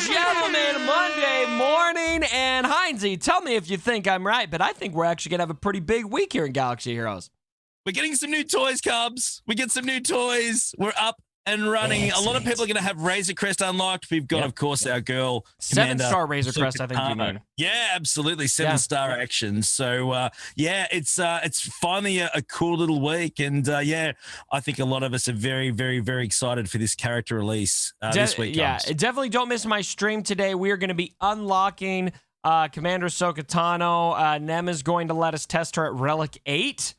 gentlemen, Monday morning, and Heinzie, tell me if you think I'm right, but I think we're actually going to have a pretty big week here in Galaxy Heroes. We're getting some new toys, Cubs. We get some new toys. We're up and running. Excellent. A lot of people are going to have Razor Crest unlocked. We've got, of course, our girl, Commander 7-star Razor Crest, I think you mean. Yeah, absolutely. 7-star action. So, it's finally a cool little week. And, I think a lot of us are very, very, very excited for this character release this week. Yeah, definitely don't miss my stream today. We are going to be unlocking Commander Ahsoka Tano. Nem is going to let us test her at Relic 8.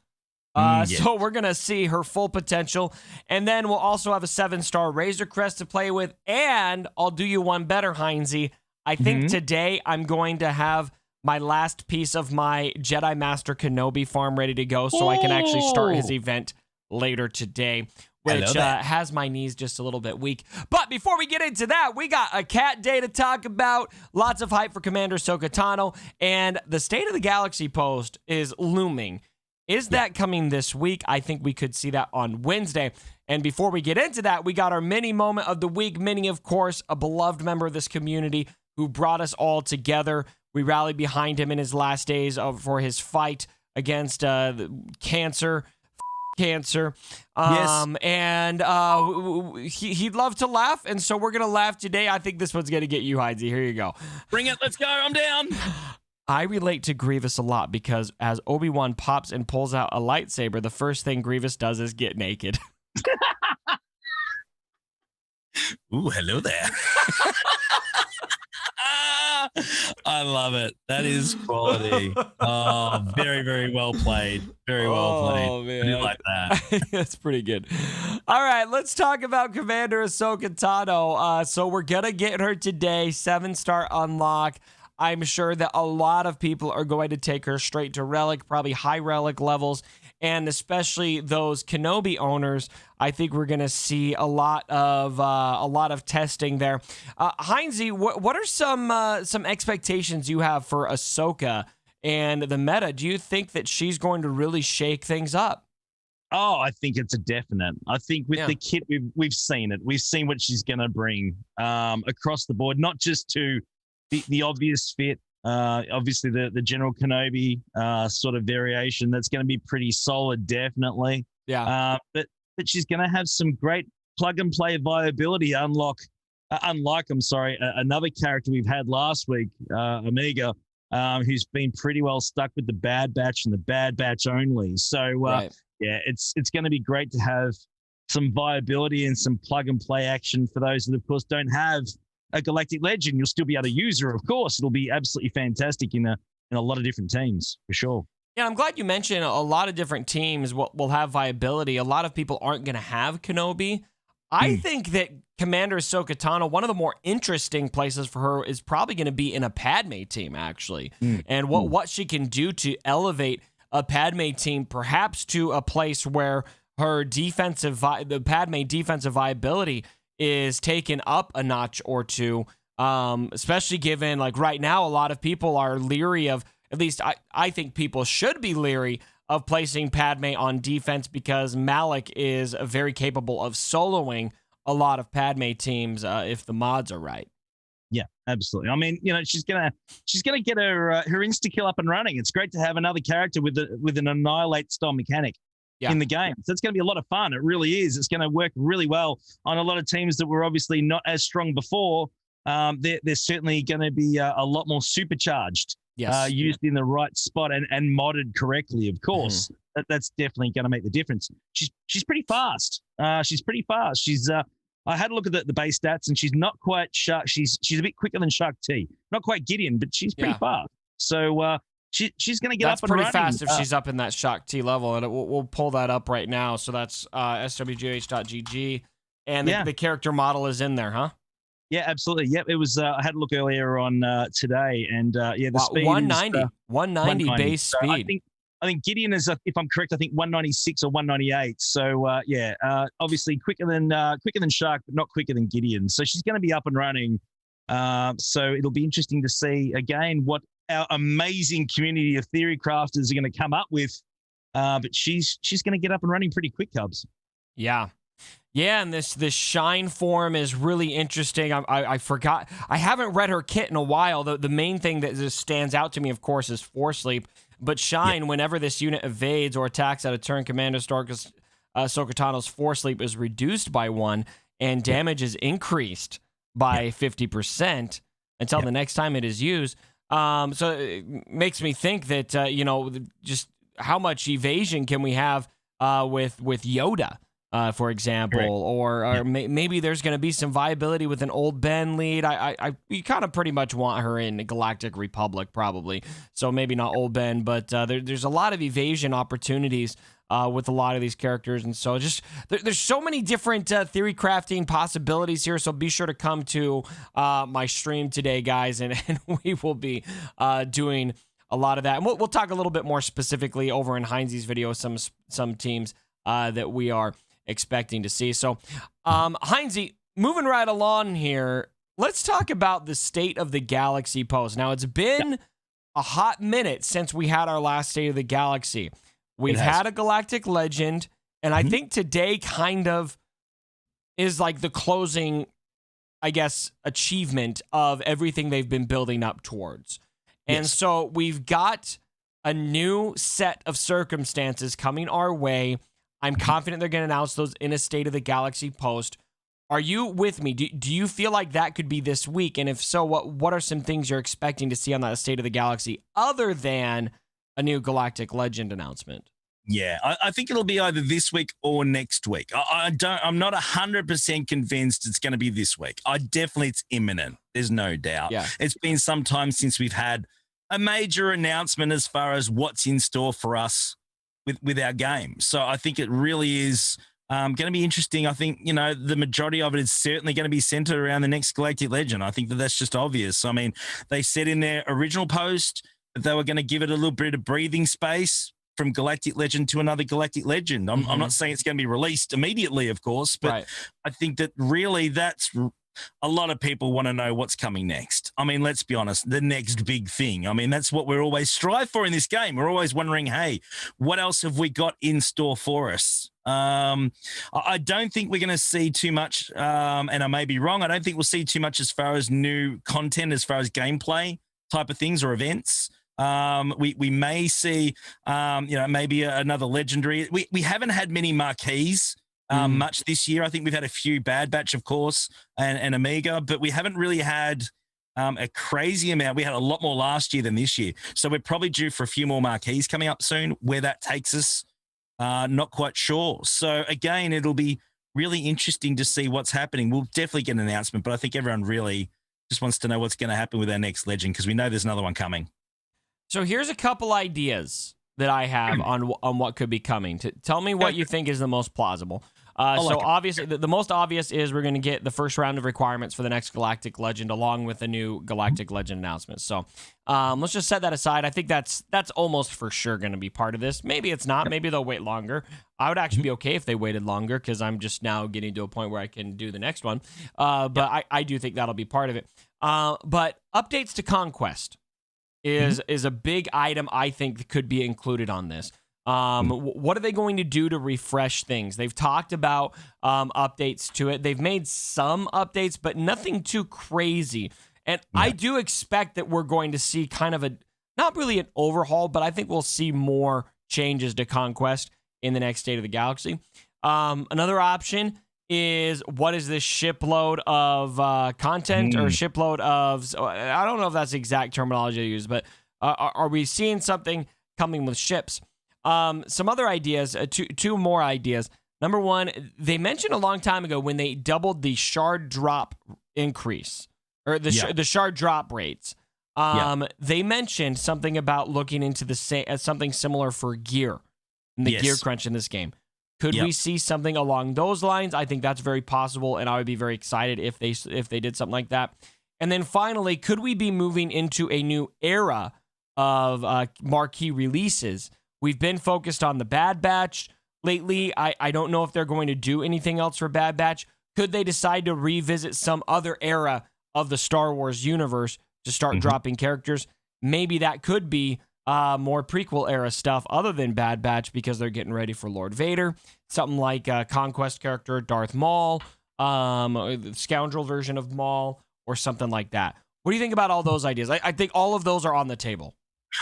So we're going to see her full potential. And then we'll also have a 7-star Razor Crest to play with. And I'll do you one better, Heinzie. I think today I'm going to have my last piece of my Jedi Master Kenobi farm ready to go so I can actually start his event later today, which has my knees just a little bit weak. But before we get into that, we got a cat day to talk about. Lots of hype for Commander Ahsoka Tano. And the State of the Galaxy post is looming. Is that coming this week? I think we could see that on Wednesday. And before we get into that, we got our mini moment of the week. Mini, of course, a beloved member of this community who brought us all together. We rallied behind him in his last days for his fight against cancer. And he'd love to laugh, and so we're going to laugh today. I think this one's going to get you, Heinzie. Here you go. Bring it. Let's go. I'm down. I relate to Grievous a lot because as Obi-Wan pops and pulls out a lightsaber, the first thing Grievous does is get naked. Ooh, hello there. I love it. That is quality. Oh, very, very well played. Very well played. Oh, man. I do like that. That's pretty good. All right, let's talk about Commander Ahsoka Tano. So we're going to get her today, 7-star unlock. I'm sure that a lot of people are going to take her straight to Relic, probably high Relic levels, and especially those Kenobi owners. I think we're going to see a lot of testing there. Heinzie, what are some expectations you have for Ahsoka and the meta? Do you think that she's going to really shake things up? Oh, I think it's a definite. I think with the kit, we've seen it. We've seen what she's going to bring across the board, not just to the obvious fit, obviously the General Kenobi sort of variation. That's going to be pretty solid, definitely. Yeah. But she's going to have some great plug and play viability. Unlike another character we've had last week, Amiga, who's been pretty well stuck with the Bad Batch and the Bad Batch only. So it's going to be great to have some viability and some plug and play action for those that, of course, don't have a Galactic Legend. You'll still be able to use her, of course. It'll be absolutely fantastic in a lot of different teams, for sure. Yeah, I'm glad you mentioned a lot of different teams will have viability. A lot of people aren't going to have Kenobi. I think that Commander Ahsoka Tano, one of the more interesting places for her is probably going to be in a Padme team, actually. And what she can do to elevate a Padme team, perhaps to a place where her the Padme defensive viability is taken up a notch or two, especially given, like, right now, a lot of people are leery of, at least I think people should be leery of placing Padme on defense because Malik is very capable of soloing a lot of Padme teams if the mods are right. Yeah, absolutely. I mean, she's gonna get her insta kill up and running. It's great to have another character with an annihilate style mechanic in the game. So it's going to be a lot of fun. It really is. It's going to work really well on a lot of teams that were obviously not as strong before. They're certainly going to be a lot more supercharged. Yes. Used in the right spot and modded correctly, of course. That's definitely going to make the difference. She's pretty fast. She's pretty fast. I had a look at the base stats, and she's not quite Shark. She's a bit quicker than Shark T. Not quite Gideon, but she's pretty fast. So she's going to get up and running. That's pretty fast if she's up in that Shark T level, and we'll pull that up right now. So that's swgh.gg, and the character model is in there, huh? Yeah, absolutely. Yep, it was. I had a look earlier on today, and the speed 190, is 190 base speed. I think Gideon is, if I'm correct, I think 196 or 198. So obviously quicker than Shark, but not quicker than Gideon. So she's going to be up and running. So it'll be interesting to see again what our amazing community of theory crafters are going to come up with. But she's going to get up and running pretty quick, Cubs. Yeah, Yeah, and this Shine form is really interesting. I forgot. I haven't read her kit in a while. The main thing that just stands out to me, of course, is Force Sleep. But Shine, whenever this unit evades or attacks at a turn, Commander Ahsoka Tano's Force Sleep is reduced by 1, and damage is increased by 50% until the next time it is used. So it makes me think that, just how much evasion can we have with Yoda? For example, or maybe there's going to be some viability with an Old Ben lead. We kind of pretty much want her in Galactic Republic, probably. So maybe not Old Ben, but there's a lot of evasion opportunities with a lot of these characters. And so just there's so many different theory crafting possibilities here. So be sure to come to my stream today, guys, and we will be doing a lot of that. And we'll talk a little bit more specifically over in Heinze's video, some teams that we are expecting to see. So, Heinze, moving right along here, let's talk about the State of the Galaxy post. Now, it's been a hot minute since we had our last State of the Galaxy. We've had a Galactic Legend, and I think today kind of is like the closing, I guess, achievement of everything they've been building up towards. And so we've got a new set of circumstances coming our way. I'm confident they're going to announce those in a State of the Galaxy post. Are you with me? Do you feel like that could be this week? And if so, what are some things you're expecting to see on that State of the Galaxy other than a new Galactic Legend announcement? Yeah, I think it'll be either this week or next week. I'm not 100% convinced it's going to be this week. It's imminent. There's no doubt. Yeah. It's been some time since we've had a major announcement as far as what's in store for us with our game. So I think it really is going to be interesting. I think, the majority of it is certainly going to be centered around the next Galactic Legend. I think that's just obvious. I mean, they said in their original post that they were going to give it a little bit of breathing space from Galactic Legend to another Galactic Legend. I'm not saying it's going to be released immediately, of course, but I think that really that's a lot of people want to know what's coming next. I mean, let's be honest, the next big thing. I mean, that's what we're always strive for in this game. We're always wondering, hey, what else have we got in store for us? I don't think we're going to see too much, and I may be wrong. I don't think we'll see too much as far as new content, as far as gameplay type of things or events. We may see, maybe another legendary. We haven't had many marquees much this year. I think we've had a few Bad Batch, of course, and Omega, but we haven't really had a crazy amount. We had a lot more last year than this year. So we're probably due for a few more marquees coming up soon. Where that takes us, not quite sure. So again, it'll be really interesting to see what's happening. We'll definitely get an announcement, but I think everyone really just wants to know what's going to happen with our next legend because we know there's another one coming. So here's a couple ideas that I have on what could be coming. Tell me what you think is the most plausible. Obviously, the most obvious is we're going to get the first round of requirements for the next Galactic Legend along with the new Galactic Legend announcement. So let's just set that aside. I think that's almost for sure going to be part of this. Maybe it's not. Maybe they'll wait longer. I would actually be okay if they waited longer because I'm just now getting to a point where I can do the next one. But I do think that'll be part of it. But updates to Conquest is a big item I think could be included on this. What are they going to do to refresh things? They've talked about updates to it. They've made some updates, but nothing too crazy. And I do expect that we're going to see kind of not really an overhaul, but I think we'll see more changes to Conquest in the next State of the Galaxy. Another option is what is this shipload of content or shipload of, I don't know if that's the exact terminology to use, but are we seeing something coming with ships? Some other ideas, two more ideas. Number one, they mentioned a long time ago when they doubled the shard drop increase or the shard drop rates. They mentioned something about looking into something similar for gear and the gear crunch in this game. Could we see something along those lines? I think that's very possible, and I would be very excited if they did something like that. And then finally, could we be moving into a new era of marquee releases? We've been focused on the Bad Batch lately. I don't know if they're going to do anything else for Bad Batch. Could they decide to revisit some other era of the Star Wars universe to start dropping characters? Maybe that could be more prequel era stuff other than Bad Batch because they're getting ready for Lord Vader. Something like a Conquest character, Darth Maul, the scoundrel version of Maul, or something like that. What do you think about all those ideas? I think all of those are on the table.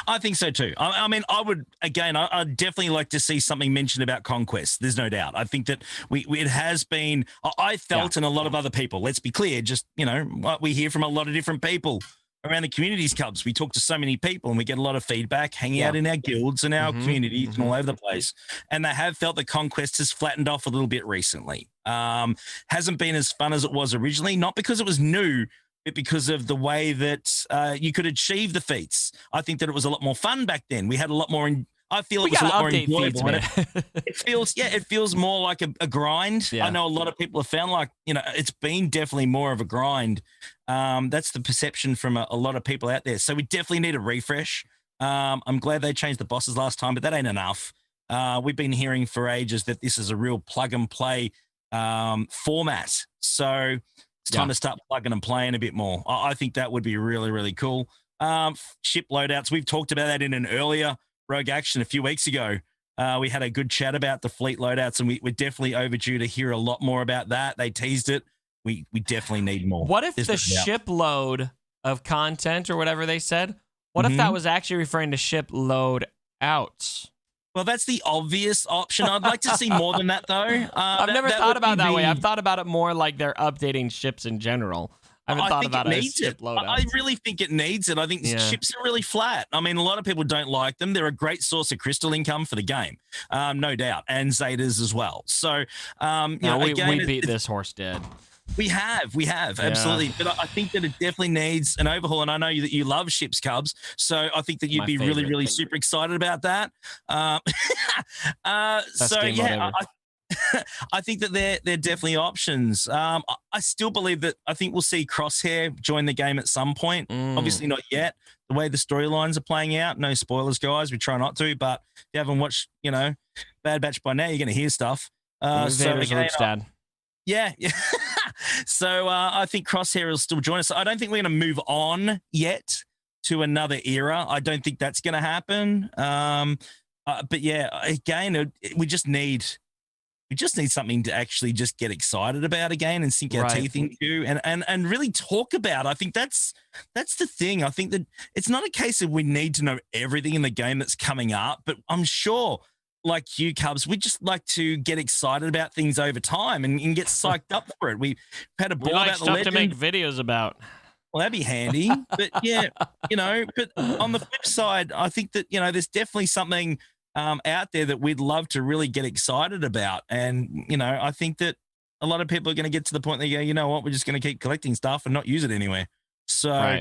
I think so too. I mean, I'd definitely like to see something mentioned about Conquest. There's no doubt. I think that it has been, I felt, and a lot of other people, let's be clear, just, what we hear from a lot of different people around the communities Cubs. We talk to so many people and we get a lot of feedback hanging out in our guilds and our communities and all over the place. And they have felt that Conquest has flattened off a little bit recently. Hasn't been as fun as it was originally, not because it was new, but because of the way that you could achieve the feats. I think that it was a lot more fun back then. We had a lot more. I feel it was a lot more enjoyable. It feels more like a grind. Yeah. I know a lot of people have found it's been definitely more of a grind. That's the perception from a lot of people out there. So we definitely need a refresh. I'm glad they changed the bosses last time, but that ain't enough. We've been hearing for ages that this is a real plug and play format. So it's time to start plugging and playing a bit more. I think that would be really, really cool. Ship loadouts. We've talked about that in an earlier Rogue Action a few weeks ago. We had a good chat about the fleet loadouts, and we're definitely overdue to hear a lot more about that. They teased it. We definitely need more. What if the ship load of content or whatever they said, what if that was actually referring to ship load outs? Well, that's the obvious option. I'd like to see more than that, though. I've never thought about it that way. I've thought about it more like they're updating ships in general. I haven't thought about it as ship loadouts. I really think it needs it. I think ships are really flat. I mean, a lot of people don't like them. They're a great source of crystal income for the game, no doubt, and Zetas as well. So, we beat this horse dead. We have, absolutely. But I think that it definitely needs an overhaul. And I know that you love ships, Cubs. So I think that you'd be really, really super excited about that. I think that they're definitely options. I still believe that I think we'll see Crosshair join the game at some point. Obviously not yet. The way the storylines are playing out, no spoilers, guys. We try not to, but if you haven't watched, Bad Batch by now, you're going to hear stuff. Dad. Yeah. So I think Crosshair will still join us. I don't think we're going to move on yet to another era. I don't think that's going to happen. But yeah, again, we just need something to actually just get excited about again and sink our teeth into and really talk about. I think that's the thing. I think that it's not a case of we need to know everything in the game that's coming up, but I'm sure, like you, Cubs, we just like to get excited about things over time and get psyched up for it. We've had a ball about the legend to make videos about. Well, that'd be handy. But yeah, but on the flip side, I think that, there's definitely something out there that we'd love to really get excited about. And, I think that a lot of people are going to get to the point they go, you know what, we're just going to keep collecting stuff and not use it anywhere. So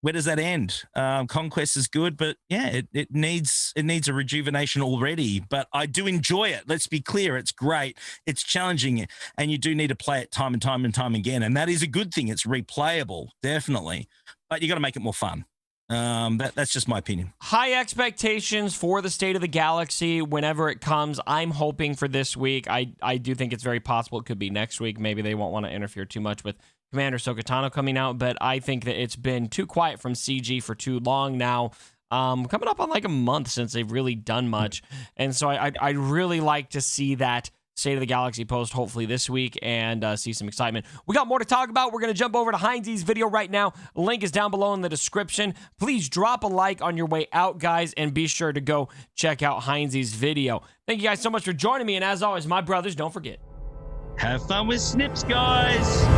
where does that end? Conquest is good, but yeah, it needs a rejuvenation already. But I do enjoy it. Let's be clear. It's great. It's challenging, and you do need to play it time and time and time again. And that is a good thing. It's replayable, definitely. But you got to make it more fun. That's just my opinion. High expectations for the State of the Galaxy whenever it comes. I'm hoping for this week. I do think it's very possible it could be next week. Maybe they won't want to interfere too much with Commander Ahsoka Tano coming out, but I think that it's been too quiet from CG for too long now. Coming up on like a month since they've really done much. And so I'd really like to see that State of the Galaxy post hopefully this week and see some excitement. We got more to talk about. We're going to jump over to Heinz's video right now. Link is down below in the description. Please drop a like on your way out, guys, and be sure to go check out Heinz's video. Thank you guys so much for joining me, and as always, my brothers, don't forget. Have fun with Snips, guys!